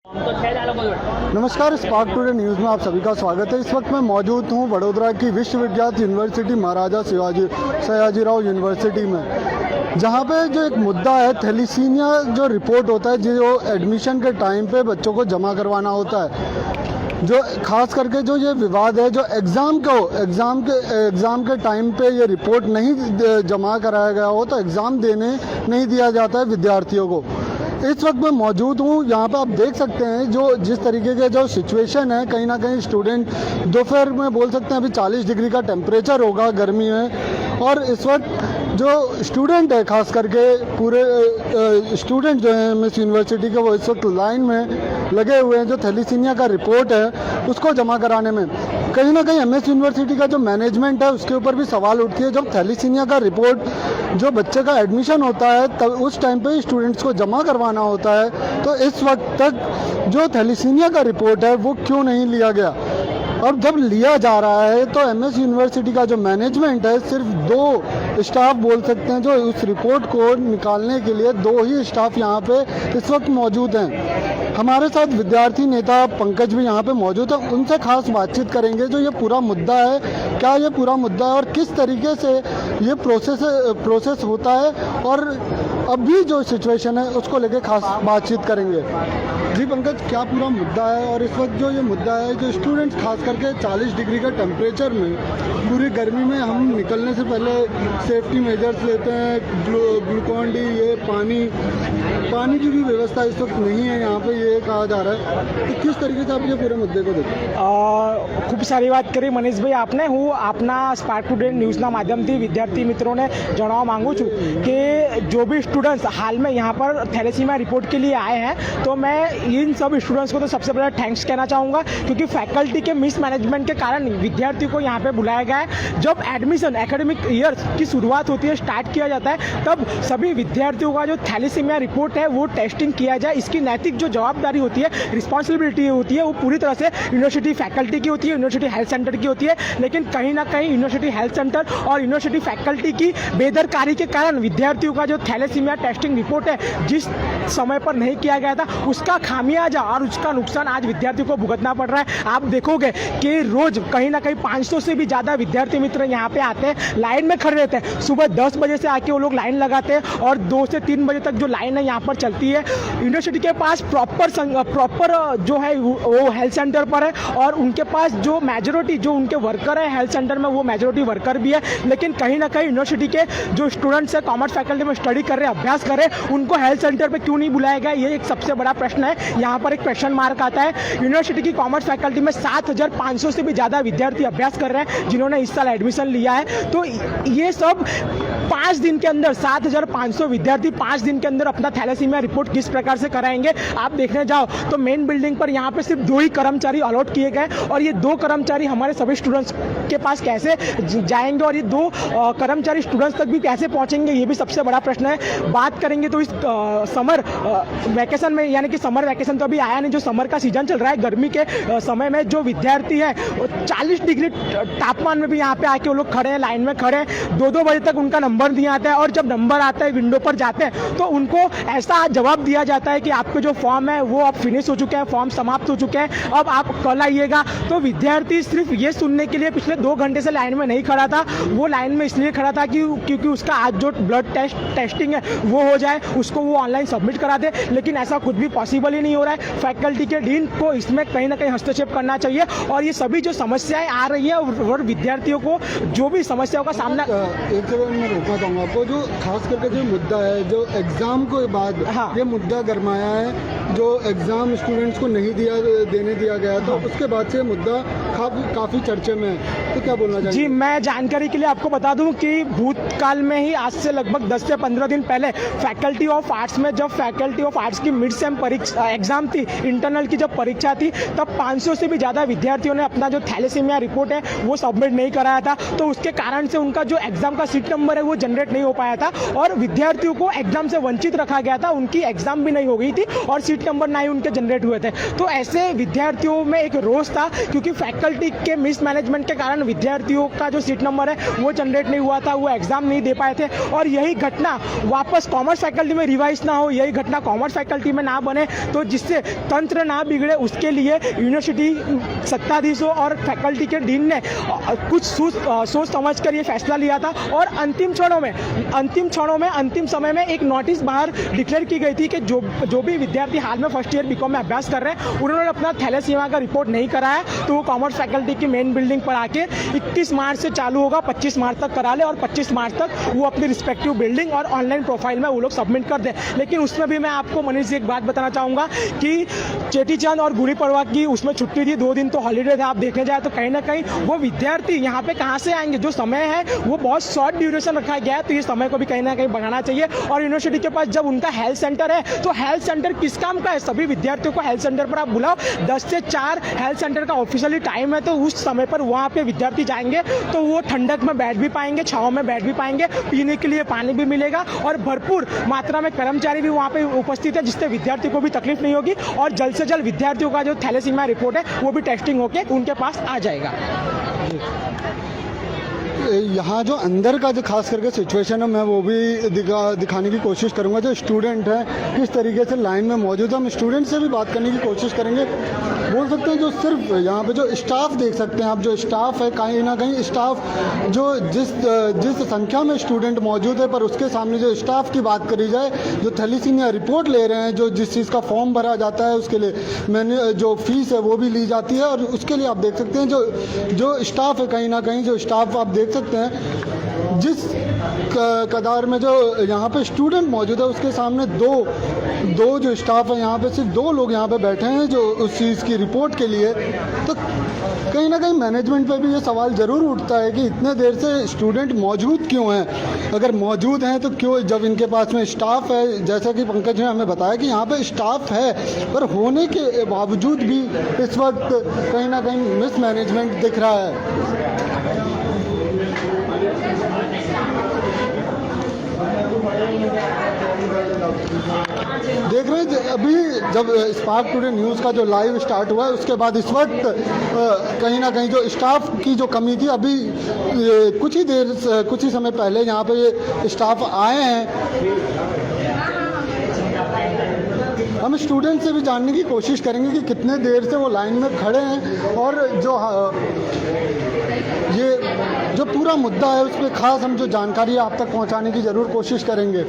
नमस्कार, spark today news में आप सभी का स्वागत है। इस वक्त मैं मौजूद हूँ वडोदरा की विश्वविख्यात यूनिवर्सिटी महाराजा सयाजीराव यूनिवर्सिटी में, जहाँ पे जो एक मुद्दा है थैलीसीमिया जो रिपोर्ट होता है, जो एडमिशन के टाइम पे बच्चों को जमा करवाना होता है, जो खास करके जो ये विवाद है, जो एग्ज़ाम के टाइम पे ये रिपोर्ट नहीं जमा कराया गया हो तो एग्ज़ाम देने नहीं दिया जाता है विद्यार्थियों को। इस वक्त मैं मौजूद हूँ यहाँ पे, आप देख सकते हैं जो जिस तरीके के जो सिचुएशन है, कहीं ना कहीं स्टूडेंट दोपहर में बोल सकते हैं अभी 40 डिग्री का टेम्परेचर होगा गर्मी में, और इस वक्त जो स्टूडेंट है खास करके पूरे स्टूडेंट जो हैं मिस यूनिवर्सिटी के, वो इस वक्त लाइन में लगे हुए हैं जो थैलीसीमिया का रिपोर्ट है उसको जमा कराने में। कहीं ना कहीं एमएस यूनिवर्सिटी का जो मैनेजमेंट है उसके ऊपर भी सवाल उठती है। जब थैलीसीमिया का रिपोर्ट जो बच्चे का एडमिशन होता है तब उस टाइम पे स्टूडेंट्स को जमा करवाना होता है, तो इस वक्त तक जो थैलीसीमिया का रिपोर्ट है वो क्यों नहीं लिया गया। अब जब लिया जा रहा है तो एमएस यूनिवर्सिटी का जो मैनेजमेंट है, सिर्फ 2 स्टाफ बोल सकते हैं जो उस रिपोर्ट को निकालने के लिए 2 ही स्टाफ यहाँ पे इस वक्त मौजूद हैं। हमारे साथ विद्यार्थी नेता पंकज भी यहाँ पे मौजूद है, उनसे खास बातचीत करेंगे जो ये पूरा मुद्दा है, क्या ये पूरा मुद्दा है और किस तरीके से ये प्रोसेस होता है, और अभी जो सिचुएशन है उसको लेके खास बातचीत करेंगे। जी पंकज, क्या पूरा मुद्दा है और इस वक्त जो ये मुद्दा है, जो स्टूडेंट्स खास करके 40 डिग्री का टेम्परेचर में पूरी गर्मी में हम निकलने से पहले सेफ्टी मेजर्स लेते हैं, ग्लूकॉन डी, ये पानी की भी व्यवस्था इस वक्त नहीं है यहाँ पे, ये कहा जा रहा है, तो किस तरीके से आप ये पूरे मुद्दे को देखते? खूब सारी વાત કરી મનીષભાઈ આપને। હું આપના સ્પાર્ક ટુડે ન્યૂઝના માધ્યમથી વિદ્યાર્થી મિત્રોને જણાવવા માંગુ છું કે जो भी स्टूडेंट्स हाल में यहाँ पर थैलेसीमिया रिपोर्ट के लिए आए हैं, तो मैं इन सब स्टूडेंट्स को तो सबसे पहले थैंक्स कहना चाहूँगा, क्योंकि फैकल्टी के मिसमैनेजमेंट के कारण विद्यार्थियों को यहाँ पे बुलाया गया है। जब एडमिशन एकेडमिक ईयर की शुरुआत होती है, स्टार्ट किया जाता है, तब सभी विद्यार्थियों का जो थैलेसीमिया रिपोर्ट है वो टेस्टिंग किया जाए। इसकी नैतिक जो जवाबदारी होती है, रिस्पॉन्सिबिलिटी होती है, वो पूरी तरह से यूनिवर्सिटी फैकल्टी की होती है, यूनिवर्सिटी हेल्थ सेंटर की होती है। लेकिन कहीं ना कहीं यूनिवर्सिटी हेल्थ सेंटर और यूनिवर्सिटी फैकल्टी की बेदरकारी के कारण विद्यार्थियों का जो थैलेसीमिया टेस्टिंग रिपोर्ट है जिस समय पर नहीं किया गया था, उसका खामियाजा और उसका नुकसान आज विद्यार्थियों को भुगतना पड़ रहा है। आप देखोगे कि रोज कहीं ना कहीं 500 से भी ज़्यादा विद्यार्थी मित्र यहाँ पे आते हैं, लाइन में खड़े रहते हैं। सुबह 10 बजे से आके वो लोग लाइन लगाते हैं और 2 से 3 बजे तक जो लाइन है यहाँ पर चलती है। यूनिवर्सिटी के पास प्रॉपर जो है वो हेल्थ सेंटर पर है, और उनके पास जो मेजोरिटी जो उनके वर्कर है हेल्थ सेंटर में, वो मेजोरिटी वर्कर भी है। लेकिन कहीं ना कहीं यूनिवर्सिटी के जो स्टूडेंट्स है कॉमर्स फैकल्टी में स्टडी कर रहे हैं, अभ्यास कर रहे हैं, उनको हेल्थ सेंटर पे क्यों नहीं बुलाया गया, ये एक सबसे बड़ा प्रश्न है। यहाँ पर एक क्वेश्चन मार्क आता है। यूनिवर्सिटी की कॉमर्स फैकल्टी में 7500 से भी ज़्यादा विद्यार्थी अभ्यास कर रहे हैं जिन्होंने इस साल एडमिशन लिया है। तो ये सब 5 दिन के अंदर 7500 विद्यार्थी 5 दिन के अंदर अपना थैलेसीमिया रिपोर्ट किस प्रकार से कराएंगे। आप देखने जाओ तो मेन बिल्डिंग पर यहाँ पे सिर्फ 2 ही कर्मचारी अलॉट किए गए, और ये 2 कर्मचारी हमारे सभी स्टूडेंट्स के पास कैसे जाएंगे, और ये 2 कर्मचारी स्टूडेंट्स तक भी कैसे पहुँचेंगे, ये भी सबसे बड़ा प्रश्न है। बात करेंगे तो इस समर वैकेशन में, यानी कि समर वैकेशन तो अभी आया नहीं, जो समर का सीजन चल रहा है, गर्मी के समय में जो विद्यार्थी है 40 डिग्री तापमान में भी यहाँ पे आके वो लोग खड़े हैं, लाइन में खड़े हैं। 2-2 बजे तक उनका नंबर दिया आता है, और जब नंबर आता है विंडो पर जाते हैं तो उनको ऐसा जवाब दिया जाता है कि आपके जो फॉर्म है वो अब फिनिश हो चुके हैं, फॉर्म समाप्त हो चुके हैं, अब आप कल आइएगा। तो विद्यार्थी सिर्फ ये सुनने के लिए पिछले 2 घंटे से लाइन में नहीं खड़ा था। वो लाइन में इसलिए खड़ा था क्योंकि उसका आज जो ब्लड टेस्टिंग है वो हो जाए, उसको वो ऑनलाइन सबमिट करा दे। लेकिन ऐसा कुछ भी पॉसिबल ही नहीं हो रहा है। फैकल्टी के डीन को इसमें कहीं ना कहीं हस्तक्षेप करना चाहिए, और ये सभी जो समस्याएं आ रही है और विद्यार्थियों को जो भी समस्याओं का सामना। एक सेकंड में रोकना चाहूँगा आपको, जो खास करके जो मुद्दा है, जो एग्जाम के बाद ये मुद्दा गरमाया है, जो एग्जाम स्टूडेंट्स को नहीं देने दिया गया, तो उसके बाद से मुद्दा काफ़ी चर्चे में है, तो क्या बोलना चाहिए? जी, मैं जानकारी के लिए आपको बता दूं कि भूतकाल में ही आज से लगभग 10 से 15 दिन पहले फैकल्टी ऑफ आर्ट्स में जब फैकल्टी ऑफ आर्ट्स की मिड सेम परीक्षा एग्जाम थी, इंटरनल की जब परीक्षा थी, तब 500 से भी ज़्यादा विद्यार्थियों ने अपना जो थैलेसीमिया रिपोर्ट है वो सबमिट नहीं कराया था। तो उसके कारण से उनका जो एग्जाम का सीट नंबर है वो जनरेट नहीं हो पाया था, और विद्यार्थियों को एग्जाम से वंचित रखा गया था। उनकी एग्जाम भी नहीं हो गई थी और सीट सीट नंबर ना ही उनके जनरेट हुए थे। तो ऐसे विद्यार्थियों में एक रोष था, क्योंकि फैकल्टी के मिसमैनेजमेंट के कारण विद्यार्थियों का जो सीट नंबर है वो जनरेट नहीं हुआ था, वो एग्जाम नहीं दे पाए थे। और यही घटना वापस कॉमर्स फैकल्टी में रिवाइज ना हो, यही घटना कॉमर्स फैकल्टी में ना बने, तो जिससे तंत्र ना बिगड़े, उसके लिए यूनिवर्सिटी सत्ताधीशों और फैकल्टी के डीन ने कुछ सोच समझ कर ये फैसला लिया था। और अंतिम क्षणों में अंतिम समय में एक नोटिस बाहर डिक्लेयर की गई थी कि जो भी विद्यार्थी हाल में फर्स्ट ईयर बीकॉम में अभ्यास कर रहे हैं, उन्होंने अपना थैलेसीमिया का रिपोर्ट नहीं कराया तो वो कॉमर्स फैकल्टी की मेन बिल्डिंग पर आके 21 मार्च से चालू होगा, 25 मार्च तक करा ले और 25 मार्च तक वो अपनी रिस्पेक्टिव बिल्डिंग और ऑनलाइन प्रोफाइल में वो लोग सबमिट कर दें। लेकिन उसमें भी मैं आपको मनीष जी एक बात बताना चाहूँगा कि चेटी चांद और गुड़ी पड़वा की उसमें छुट्टी थी, 2 दिन तो हॉलीडे था। आप देखने जाए तो कहीं ना कहीं वो विद्यार्थी यहाँ पे कहाँ से आएंगे? जो समय है वो बहुत शॉर्ट ड्यूरेशन रखा गया है, तो ये समय को भी कहीं ना कहीं बढ़ाना चाहिए। और यूनिवर्सिटी के पास जब उनका हेल्थ सेंटर है, तो हेल्थ सेंटर किस काम का है? सभी विद्यार्थियों को हेल्थ सेंटर पर आप बुलाओ, 10 से 4 हेल्थ सेंटर का ऑफिशियली टाइम है, तो उस समय पर वहाँ पे विद्यार्थी जाएंगे तो वो ठंडक में बैठ भी पाएंगे, छाँव में बैठ भी पाएंगे, पीने के लिए पानी भी मिलेगा और भरपूर मात्रा में कर्मचारी भी वहाँ पे उपस्थित है, जिससे विद्यार्थी को भी तकलीफ नहीं होगी और जल्द से जल्द विद्यार्थियों का जो थैलेसीमिया रिपोर्ट है वो भी टेस्टिंग होके उनके पास आ जाएगा। यहाँ जो अंदर का जो खास करके सिचुएशन है, मैं वो भी दिखाने की कोशिश करूँगा। जो स्टूडेंट हैं किस तरीके से लाइन में मौजूद है, हम स्टूडेंट से भी बात करने की कोशिश करेंगे। बोल सकते हैं जो सिर्फ यहाँ पे जो स्टाफ देख सकते हैं आप, जो स्टाफ है कहीं ना कहीं स्टाफ जो जिस संख्या में स्टूडेंट मौजूद है, पर उसके सामने जो स्टाफ की बात करी जाए, जो थैलेसीमिया रिपोर्ट ले रहे हैं, जो जिस चीज़ का फॉर्म भरा जाता है उसके लिए मैंने जो फीस है वो भी ली जाती है, और उसके लिए आप देख सकते हैं जो स्टाफ है कहीं ना कहीं जो स्टाफ आप देख सकते हैं जिस कतार में जो यहाँ पे स्टूडेंट मौजूद है उसके सामने दो जो स्टाफ है, यहाँ पे सिर्फ 2 लोग यहाँ पे बैठे हैं जो उस चीज़ की रिपोर्ट के लिए। तो कहीं ना कहीं मैनेजमेंट पे भी ये सवाल ज़रूर उठता है कि इतने देर से स्टूडेंट मौजूद क्यों हैं? अगर मौजूद हैं तो क्यों, जब इनके पास में स्टाफ है, जैसा कि पंकज ने हमें बताया कि यहाँ पे स्टाफ है, पर होने के बावजूद भी इस वक्त कहीं ना कहीं मिसमैनेजमेंट दिख रहा है। देख रहे हैं अभी जब स्पार्क टुडे न्यूज़ का जो लाइव स्टार्ट हुआ है उसके बाद इस वक्त कहीं ना कहीं जो स्टाफ की जो कमी थी, अभी कुछ ही समय पहले यहाँ पे स्टाफ आए हैं। हम स्टूडेंट से भी जानने की कोशिश करेंगे कि कितने देर से वो लाइन में खड़े हैं और ये जो पूरा मुद्दा है उस पर खास हम जो जानकारी आप तक पहुंचाने की ज़रूर कोशिश करेंगे।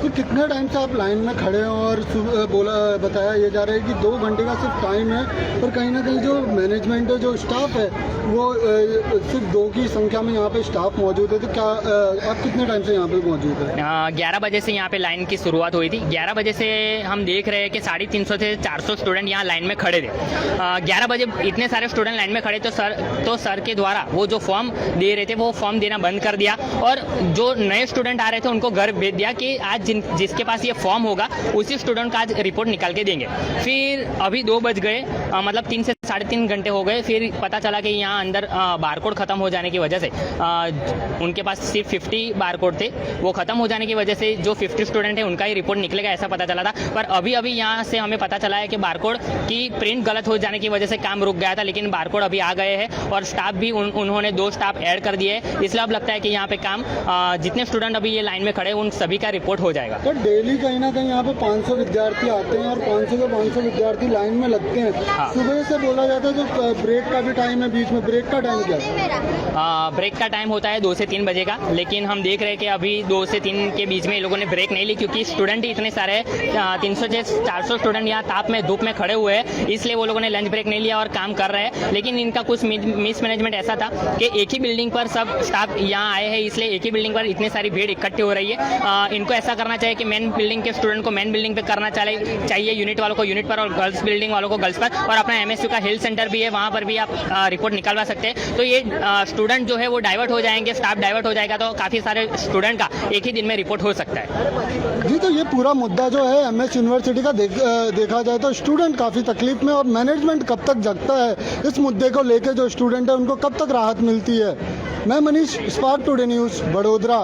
तो कितने टाइम से आप लाइन में खड़े हैं और बताया ये जा रहा है कि 2 घंटे का सिर्फ टाइम है, पर कहीं ना कहीं जो मैनेजमेंट है, जो स्टाफ है, वो सिर्फ 2 की संख्या में यहाँ पे स्टाफ मौजूद है। तो क्या आप कितने टाइम से यहाँ पे मौजूद है? 11 बजे से यहाँ पे लाइन की शुरुआत हुई थी। 11 बजे से हम देख रहे हैं कि 350 से 400 स्टूडेंट यहाँ लाइन में खड़े थे। 11 बजे इतने सारे स्टूडेंट लाइन में खड़े तो सर के द्वारा वो जो फॉर्म दे रहे थे वो फॉर्म देना बंद कर दिया और जो नए स्टूडेंट आ रहे थे उनको घर भेज दिया कि आज जिसके पास ये फॉर्म होगा उसी स्टूडेंट का आज रिपोर्ट निकाल के देंगे। फिर अभी 2 बज गए, मतलब 3 से 3.5 घंटे हो गए। फिर पता चला कि यहाँ अंदर बारकोड ख़त्म हो जाने की वजह से उनके पास सिर्फ 50 बारकोड थे, वो ख़त्म हो जाने की वजह से जो 50 स्टूडेंट है उनका ही रिपोर्ट निकलेगा ऐसा पता चला था। पर अभी यहाँ से हमें पता चला है कि बारकोड की प्रिंट गलत हो जाने की वजह से काम रुक गया था, लेकिन बारकोड अभी आ गए हैं और स्टाफ भी उन्होंने 2 स्टाफ ऐड कर दिए हैं। इसलिए अब लगता है कि यहाँ पे काम जितने स्टूडेंट अभी ये लाइन में खड़े उन सभी का रिपोर्ट हो जाएगा। तो डेली कहीं ना कहीं यहाँ पे 500 विद्यार्थी आते हैं और 500 के 500 विद्यार्थी लाइन में लगते हैं। हाँ। सुबह से बोला जाता है जो ब्रेक का भी टाइम है, बीच में ब्रेक का टाइम क्या है? ब्रेक का टाइम होता है 2 से 3 बजे का, लेकिन हम देख रहे हैं कि अभी 2 से 3 के बीच में ये लोगों ने ब्रेक नहीं ली क्योंकि स्टूडेंट ही इतने सारे 300 से 400 स्टूडेंट यहाँ ताप में धूप में खड़े हुए हैं, इसलिए वो लोगों ने लंच ब्रेक नहीं लिया और काम कर रहे हैं। लेकिन इनका कुछ मिसमैनेजमेंट ऐसा था कि एक ही बिल्डिंग पर सब स्टाफ यहाँ आए हैं, इसलिए एक ही बिल्डिंग पर इतनी सारी भीड़ इकट्ठी हो रही है। इनको ऐसा करना करना चाहिए कि मेन बिल्डिंग के स्टूडेंट को मेन बिल्डिंग पे करना चाहिए, यूनिट वालों को यूनिट पर और गर्ल्स बिल्डिंग वालों को गर्ल्स पर। और अपना MSU का हेल्थ सेंटर भी है, वहाँ पर भी आप रिपोर्ट निकलवा सकते हैं। तो ये स्टूडेंट जो है वो डाइवर्ट हो जाएंगे, स्टाफ डाइवर्ट हो जाएगा, तो काफ़ी सारे स्टूडेंट का एक ही दिन में रिपोर्ट हो सकता है। जी, तो ये पूरा मुद्दा जो है MS यूनिवर्सिटी का देखा जाए तो स्टूडेंट काफ़ी तकलीफ में, और मैनेजमेंट कब तक जगता है इस मुद्दे को लेके, जो स्टूडेंट है उनको कब तक राहत मिलती है। मैं Manish, spark today news, Vadodara.